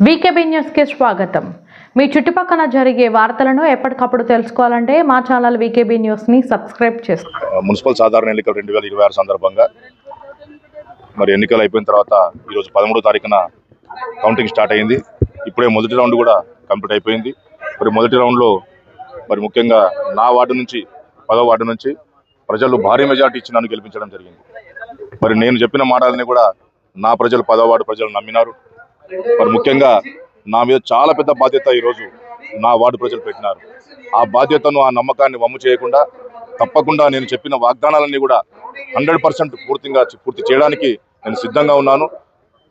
వీకేబీ news కి స్వాగతం. మీ చుట్టుపక్కల జరిగే వార్తలను ఎప్పటికప్పుడు తెలుసుకోవాలంటే మా ఛానల్ వీకేబీ న్యూస్ ని సబ్స్క్రైబ్ చేసుకోండి. మున్సిపల్ సాధారణ ఎన్నికలు 2026 సందర్భంగా మరి ఎన్నికలు అయిపోయిన తర్వాత ఈరోజు 13వ తారీఖున కౌంటింగ్ స్టార్ట్ అయింది. ఇప్పుడే మొదటి రౌండ్ కూడా కంప్లీట్ అయిపోయింది. మరి మొదటి రౌండ్లో మరి ముఖ్యంగా నా వార్డు నుంచి 10వ వార్డు నుంచి ప్రజలు భారీ మెజార్టీ ఇచ్చి నన్ను గెలిపించడం జరిగింది. మరి నేను చెప్పిన మాటలని కూడా నా ప్రజలు 10వ వార్డు ప్రజలు నమ్మినారు. మరి ముఖ్యంగా నా మీద చాలా పెద్ద బాధ్యత ఈరోజు నా వార్డు ప్రజలు పెట్టినారు. ఆ బాధ్యతను, ఆ నమ్మకాన్ని వమ్ము చేయకుండా తప్పకుండా నేను చెప్పిన వాగ్దానాలన్నీ కూడా 100% పూర్తి చేయడానికి నేను సిద్ధంగా ఉన్నాను,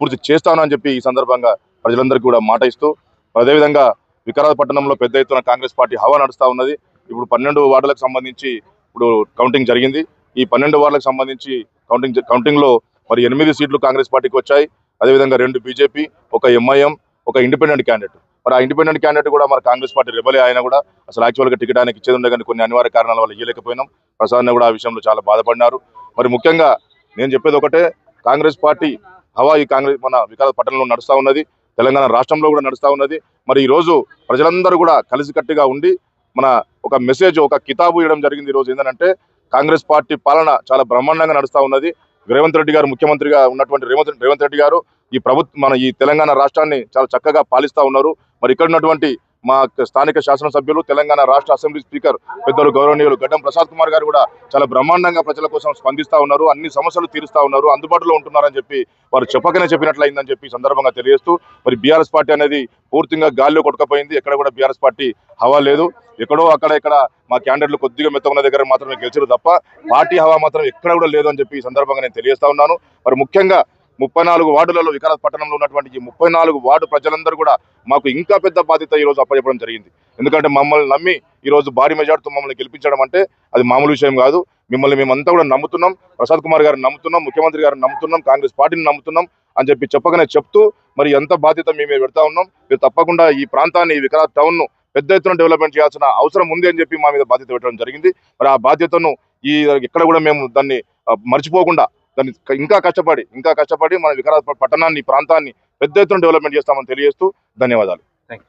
పూర్తి చేస్తాను అని చెప్పి ఈ సందర్భంగా ప్రజలందరికీ కూడా మాట ఇస్తూ, అదేవిధంగా వికారాబాద్ పట్టణంలో పెద్ద ఎత్తున కాంగ్రెస్ పార్టీ హవా నడుస్తూ ఉన్నది. ఇప్పుడు 12 వార్డులకు సంబంధించి ఇప్పుడు కౌంటింగ్ జరిగింది. ఈ 12 వార్డులకు సంబంధించి కౌంటింగ్లో మరి 8 సీట్లు కాంగ్రెస్ పార్టీకి వచ్చాయి. అదేవిధంగా 2 బీజేపీ, 1 ఎంఐఎం, 1 ఇండిపెండెంట్ క్యాండిడేట్. మరి ఆ ఇండిపెండెంట్ క్యాండిడేట్ కూడా మరి కాంగ్రెస్ పార్టీ రెబలే ఆయన కూడా అసలు యాక్చువల్గా టికెట్ ఆయనకి ఇచ్చేది ఉండే, కానీ కొన్ని అనివార్య కారణాల వల్ల ఇవ్వలేకపోయినాం. ప్రసాద్ కూడా ఆ విషయంలో చాలా బాధపడినారు. మరి ముఖ్యంగా నేను చెప్పేది ఒకటే, కాంగ్రెస్ పార్టీ హవా ఈ కాంగ్రెస్ మన వికారాబాద్ పట్టణంలో నడుస్తూ ఉన్నది, తెలంగాణ రాష్ట్రంలో కూడా నడుస్తూ ఉన్నది. మరి ఈరోజు ప్రజలందరూ కూడా కలిసికట్టుగా ఉండి మన ఒక మెసేజ్, ఒక కితాబు ఇవ్వడం జరిగింది. ఈరోజు ఏంటంటే కాంగ్రెస్ పార్టీ పాలన చాలా బ్రహ్మాండంగా నడుస్తూ ఉన్నది. రేవంత్ రెడ్డి గారు ముఖ్యమంత్రిగా ఉన్నటువంటి రేవంత్ రెడ్డి గారు ఈ మన ఈ తెలంగాణ రాష్ట్రాన్ని చాలా చక్కగా పాలిస్తూ ఉన్నారు. మరి ఇక్కడ ఉన్నటువంటి మా స్థానిక శాసనసభ్యులు, తెలంగాణ రాష్ట్ర అసెంబ్లీ స్పీకర్ పెద్దలు గౌరవనీయులు గడ్డం ప్రసాద్ కుమార్ గారు కూడా చాలా బ్రహ్మాండంగా ప్రజల కోసం స్పందిస్తూ ఉన్నారు, అన్ని సమస్యలు తీరుస్తూ ఉన్నారు, అందుబాటులో ఉంటున్నారని చెప్పి వారు చెప్పకనే చెప్పినట్లయిందని చెప్పి సందర్భంగా తెలియజేస్తూ, మరి బీఆర్ఎస్ పార్టీ అనేది పూర్తిగా గాల్లో కొట్టుకపోయింది. ఎక్కడ కూడా బీఆర్ఎస్ పార్టీ హవా లేదు. ఎక్కడో అక్కడ ఇక్కడ మా క్యాండిడేట్లు కొద్దిగా మెత్తకున్న దగ్గర మాత్రమే గెలిచారు తప్ప పార్టీ హవా మాత్రం ఎక్కడ కూడా లేదు అని చెప్పి ఈ సందర్భంగా నేను తెలియజేస్తా ఉన్నాను. మరి ముఖ్యంగా 34 వార్డులలో వికారాబాద్ పట్టణంలో ఉన్నటువంటి ఈ 34 వార్డు ప్రజలందరూ కూడా మాకు ఇంకా పెద్ద బాధ్యత ఈరోజు అప్పచెప్పడం జరిగింది. ఎందుకంటే మమ్మల్ని నమ్మి ఈరోజు భారీ మెజార్టీతో మమ్మల్ని గెలిపించడం అంటే అది మామూలు విషయం కాదు. మిమ్మల్ని మేమంతా కూడా నమ్ముతున్నాం, ప్రసాద్ కుమార్ గారిని నమ్ముతున్నాం, ముఖ్యమంత్రి గారిని నమ్ముతున్నాం, కాంగ్రెస్ పార్టీని నమ్ముతున్నాం అని చెప్పి చెప్పకనే చెప్తూ మరి ఎంత బాధ్యత మేము పెడతా ఉన్నాం. మీరు తప్పకుండా ఈ ప్రాంతాన్ని, వికారాబాద్ టౌన్ను పెద్ద ఎత్తున డెవలప్మెంట్ చేయాల్సిన అవసరం ఉంది అని చెప్పి మా మీద బాధ్యత పెట్టడం జరిగింది. మరి ఆ బాధ్యతను ఎక్కడ కూడా మేము దాన్ని మర్చిపోకుండా దాన్ని ఇంకా కష్టపడి మన వికారాబాద్ పట్టణాన్ని, ప్రాంతాన్ని పెద్ద ఎత్తున డెవలప్మెంట్ చేస్తామని తెలియజేస్తూ ధన్యవాదాలు.